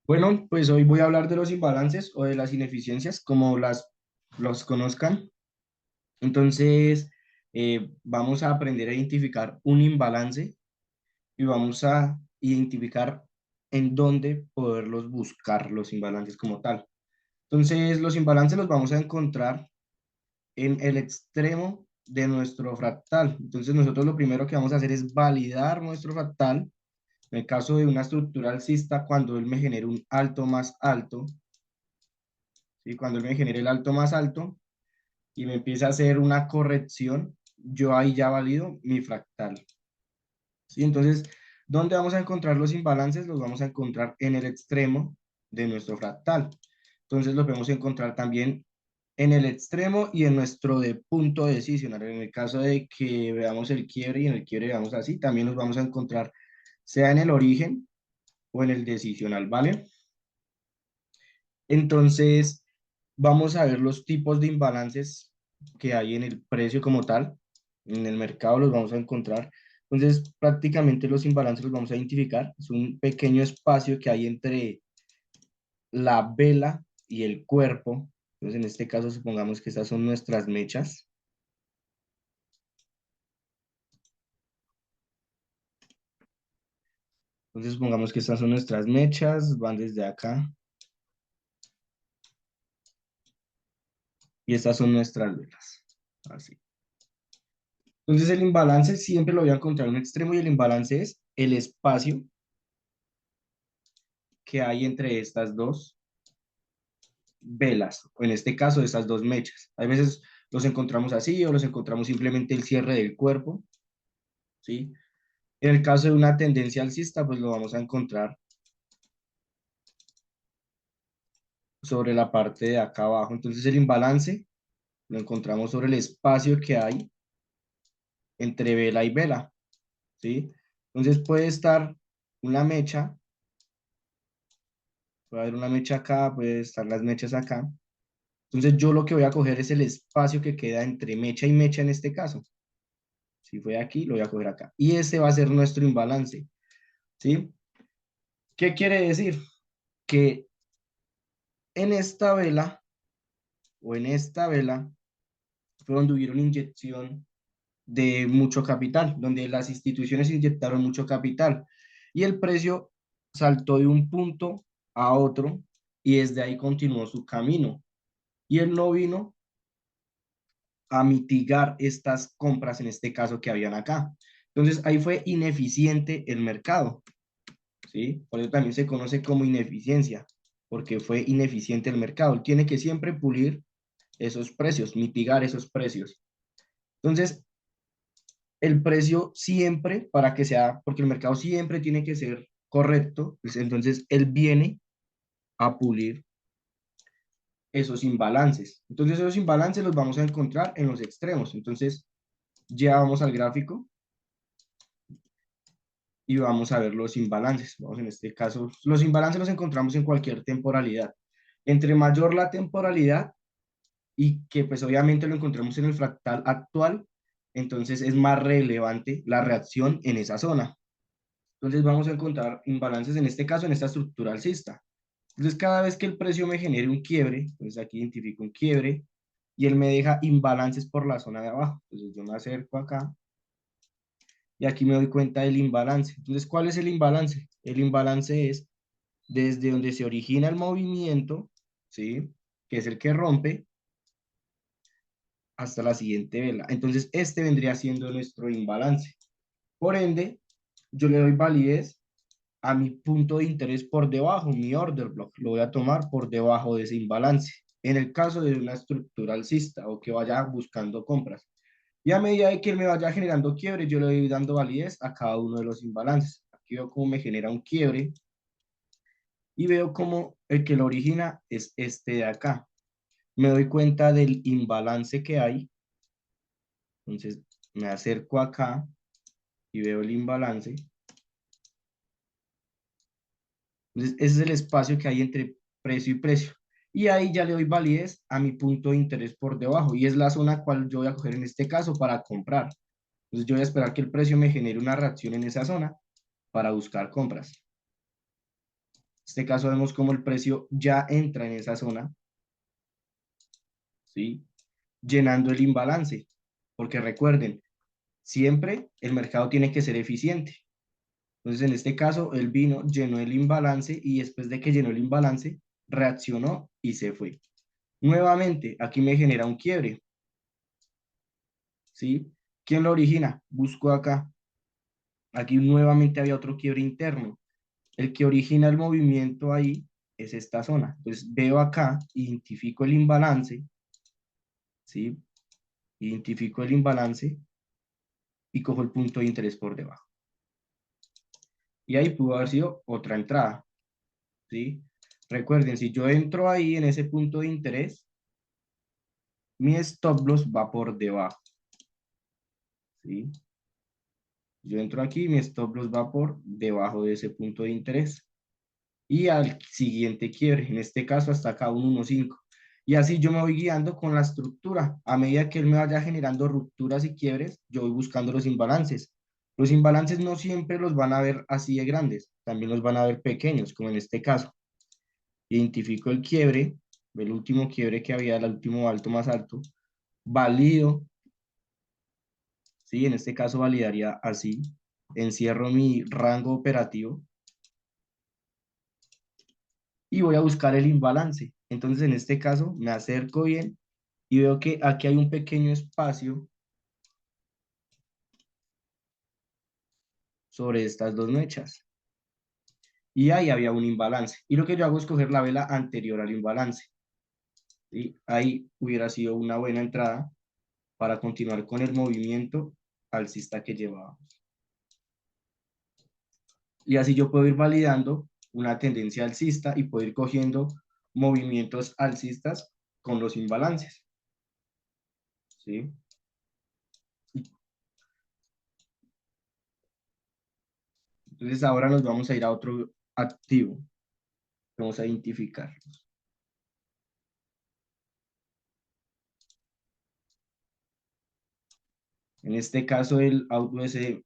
Bueno, pues hoy voy a hablar de los imbalances o de las ineficiencias, como los conozcan. Entonces, vamos a aprender a identificar un imbalance y vamos a identificar en dónde poderlos buscar, los imbalances como tal. Entonces, los imbalances los vamos a encontrar en el extremo de nuestro fractal. Entonces, nosotros lo primero que vamos a hacer es validar nuestro fractal. En el caso de una estructura alcista, cuando él me genere un alto más alto, ¿sí? Cuando él me genere el alto más alto y me empieza a hacer una corrección, yo ahí ya valido mi fractal, ¿sí? Entonces, ¿dónde vamos a encontrar los imbalances? Los vamos a encontrar en el extremo de nuestro fractal. Entonces, los podemos encontrar también en el extremo y en nuestro de punto decisional. En el caso de que veamos el quiebre y en el quiebre veamos así, también los vamos a encontrar sea en el origen o en el decisional, ¿vale? Entonces, vamos a ver los tipos de imbalances que hay en el precio como tal. En el mercado los vamos a encontrar. Entonces, prácticamente los imbalances los vamos a identificar. Es un pequeño espacio que hay entre la vela y el cuerpo. Entonces, en este caso, supongamos que estas son nuestras mechas. Entonces, supongamos que estas son nuestras mechas, van desde acá y estas son nuestras velas. Así. Entonces, el imbalance siempre lo voy a encontrar en un extremo y el imbalance es el espacio que hay entre estas dos velas, o en este caso estas dos mechas. A veces los encontramos así o los encontramos simplemente el cierre del cuerpo, ¿sí? En el caso de una tendencia alcista, pues lo vamos a encontrar sobre la parte de acá abajo. Entonces el imbalance lo encontramos sobre el espacio que hay entre vela y vela, ¿sí? Entonces puede estar una mecha, puede haber una mecha acá, puede estar las mechas acá. Entonces yo lo que voy a coger es el espacio que queda entre mecha y mecha en este caso. Si fue aquí, lo voy a coger acá. Y este va a ser nuestro imbalance, ¿sí? ¿Qué quiere decir? Que en esta vela o en esta vela fue donde hubieron inyección de mucho capital, donde las instituciones inyectaron mucho capital y el precio saltó de un punto a otro y desde ahí continuó su camino. Y él no vino a mitigar estas compras, en este caso que habían acá. Entonces ahí fue ineficiente el mercado. ¿Sí? Por eso también se conoce como ineficiencia, porque fue ineficiente el mercado. Él tiene que siempre pulir esos precios, mitigar esos precios. Entonces, el precio siempre, para que sea, porque el mercado siempre tiene que ser correcto, pues entonces él viene a pulir esos imbalances. Entonces, esos imbalances los vamos a encontrar en los extremos. Entonces, ya vamos al gráfico y vamos a ver los imbalances. Vamos en este caso, los imbalances los encontramos en cualquier temporalidad. Entre mayor la temporalidad y que pues obviamente lo encontramos en el fractal actual, entonces es más relevante la reacción en esa zona. Entonces vamos a encontrar imbalances en este caso en esta estructura alcista. Entonces cada vez que el precio me genere un quiebre, pues aquí identifico un quiebre y él me deja imbalances por la zona de abajo. Entonces yo me acerco acá y aquí me doy cuenta del imbalance. Entonces, ¿cuál es el imbalance? El imbalance es desde donde se origina el movimiento, ¿sí? Que es el que rompe, hasta la siguiente vela. Entonces, este vendría siendo nuestro imbalance. Por ende, yo le doy validez a mi punto de interés por debajo, mi order block. Lo voy a tomar por debajo de ese imbalance. En el caso de una estructura alcista o que vaya buscando compras. Y a medida de que él me vaya generando quiebre, yo le voy dando validez a cada uno de los imbalances. Aquí veo cómo me genera un quiebre y veo cómo el que lo origina es este de acá. Me doy cuenta del imbalance que hay. Entonces me acerco acá y veo el imbalance. Entonces ese es el espacio que hay entre precio y precio. Y ahí ya le doy validez a mi punto de interés por debajo. Y es la zona cual yo voy a coger en este caso para comprar. Entonces yo voy a esperar que el precio me genere una reacción en esa zona para buscar compras. este caso vemos como el precio ya entra en esa zona, ¿sí? Llenando el imbalance, porque recuerden, siempre el mercado tiene que ser eficiente. Entonces, en este caso, él vino, llenó el imbalance y después de que llenó el imbalance, reaccionó y se fue. Nuevamente, aquí me genera un quiebre, ¿sí? ¿Quién lo origina? Busco acá. Aquí nuevamente había otro quiebre interno. El que origina el movimiento ahí es esta zona. Entonces, veo acá, identifico el imbalance, ¿sí? Identifico el imbalance y cojo el punto de interés por debajo. Y ahí pudo haber sido otra entrada, ¿sí? Recuerden, si yo entro ahí en ese punto de interés, mi stop loss va por debajo, ¿sí? Yo entro aquí, mi stop loss va por debajo de ese punto de interés. Y al siguiente quiebre, en este caso hasta acá un 1.5. Y así yo me voy guiando con la estructura. A medida que él me vaya generando rupturas y quiebres, yo voy buscando los imbalances. Los imbalances no siempre los van a ver así de grandes, también los van a ver pequeños, como en este caso. Identifico el quiebre, el último quiebre que había, el último alto más alto, valido, ¿sí? En este caso validaría así, encierro mi rango operativo y voy a buscar el imbalance. Entonces, en este caso, me acerco bien y veo que aquí hay un pequeño espacio sobre estas dos mechas. Y ahí había un imbalance. Y lo que yo hago es coger la vela anterior al imbalance. Y ahí hubiera sido una buena entrada para continuar con el movimiento alcista que llevaba. Y así yo puedo ir validando una tendencia alcista y puedo ir cogiendo movimientos alcistas con los imbalances. ¿Sí? Entonces ahora nos vamos a ir a otro activo. Vamos a identificar. En este caso el AUTUSD,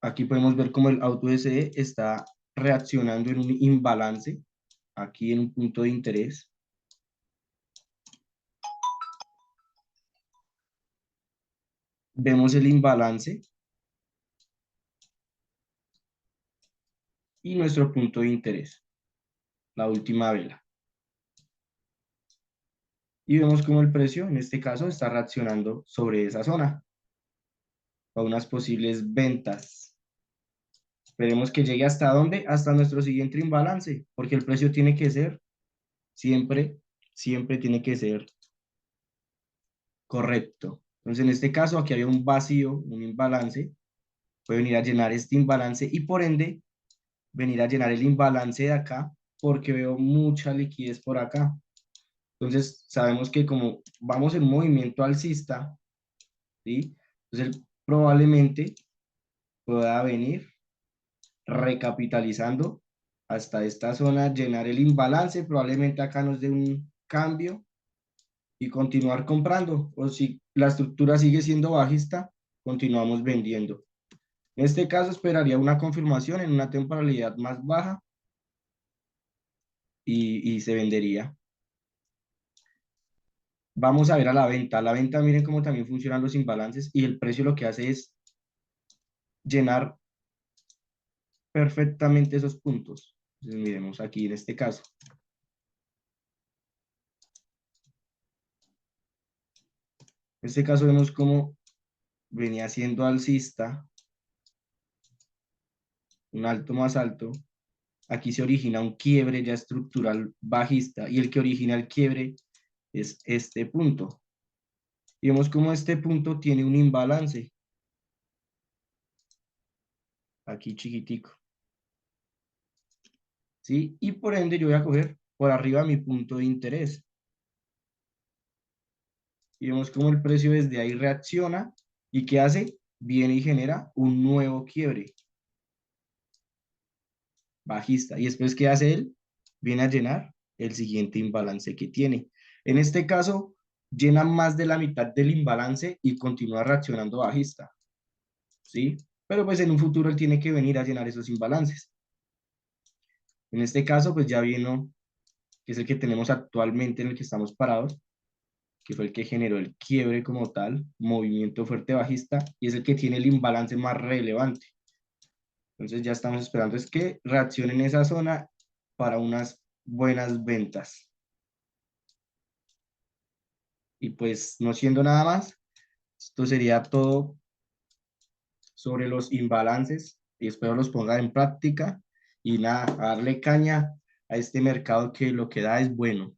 aquí podemos ver cómo el AUTUSD está reaccionando en un imbalance, aquí en un punto de interés. Vemos el imbalance y nuestro punto de interés, la última vela. Y vemos cómo el precio, en este caso, está reaccionando sobre esa zona, a unas posibles ventas. Esperemos que llegue hasta dónde, hasta nuestro siguiente imbalance, porque el precio tiene que ser, siempre, siempre tiene que ser correcto. Entonces, en este caso, aquí había un vacío, un imbalance, puede venir a llenar este imbalance y por ende, venir a llenar el imbalance de acá, porque veo mucha liquidez por acá. Entonces, sabemos que como vamos en movimiento alcista, ¿sí? Entonces, probablemente pueda venir recapitalizando hasta esta zona, llenar el imbalance, probablemente acá nos dé un cambio y continuar comprando. O si la estructura sigue siendo bajista, continuamos vendiendo. En este caso esperaría una confirmación en una temporalidad más baja y se vendería. Vamos a ver a la venta. A la venta, miren cómo también funcionan los imbalances y el precio lo que hace es llenar perfectamente esos puntos. Entonces, miremos aquí en este caso. En este caso vemos cómo venía siendo alcista, un alto más alto. Aquí se origina un quiebre ya estructural bajista y el que origina el quiebre es este punto. Y vemos cómo este punto tiene un imbalance. Aquí chiquitico. ¿Sí? Y por ende yo voy a coger por arriba mi punto de interés. Y vemos cómo el precio desde ahí reacciona y ¿qué hace? Viene y genera un nuevo quiebre bajista. Y después, ¿qué hace él? Viene a llenar el siguiente imbalance que tiene. En este caso, llena más de la mitad del imbalance y continúa reaccionando bajista. ¿Sí? Pero pues en un futuro él tiene que venir a llenar esos imbalances. En este caso, pues ya vino, que es el que tenemos actualmente en el que estamos parados, que fue el que generó el quiebre como tal, movimiento fuerte bajista, y es el que tiene el imbalance más relevante. Entonces ya estamos esperando es que reaccione en esa zona para unas buenas ventas. Y pues no siendo nada más, esto sería todo sobre los imbalances y espero los pongan en práctica y nada, a darle caña a este mercado que lo que da es bueno.